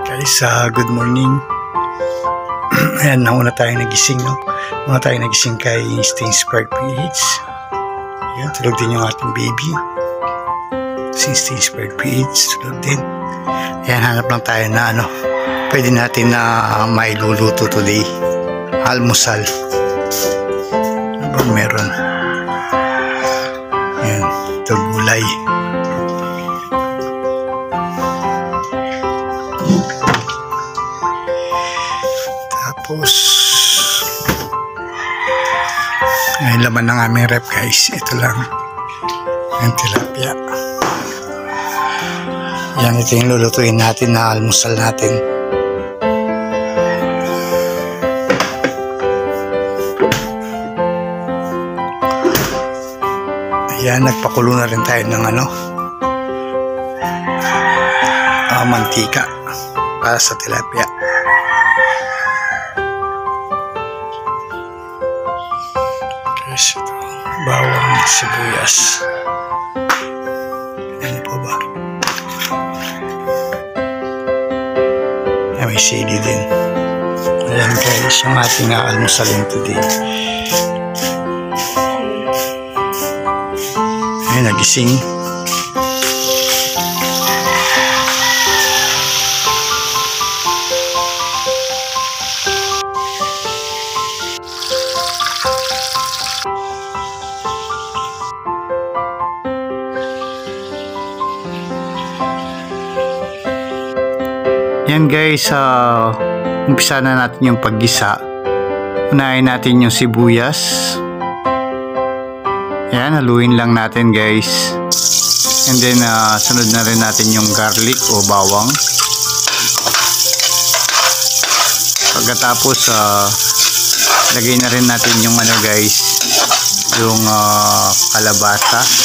Guys, good morning. Ayan, nauna tayong nagising, no? Nauna tayong nagising kay Inspired PH. Ayan, tulog din yung ating baby. Si Inspired PH, tulog din. Ayan, hanap lang tayo na pwede natin na mailuluto today. Almusal. Ano bang meron? Ayan, ito gulay. Tapos ay laman ng aming rep, guys. Ito lang ang tilapia. Yan, ito yung lulutuin natin na almusal natin. Ayan, nagpakulo na rin tayo ng mantika para sa tilapia. Ito, bawang, sibuyas. Ano pa ba? May sili din. Ayan, guys, yung ating almusalin today. Ayan, nagising. Yan, guys, umpisa na natin yung paggisa. Unahin natin yung sibuyas. Yan, haluin lang natin, guys. And then sunod na rin natin yung garlic o bawang. Pagkatapos lagay na rin natin yung guys, yung kalabasa.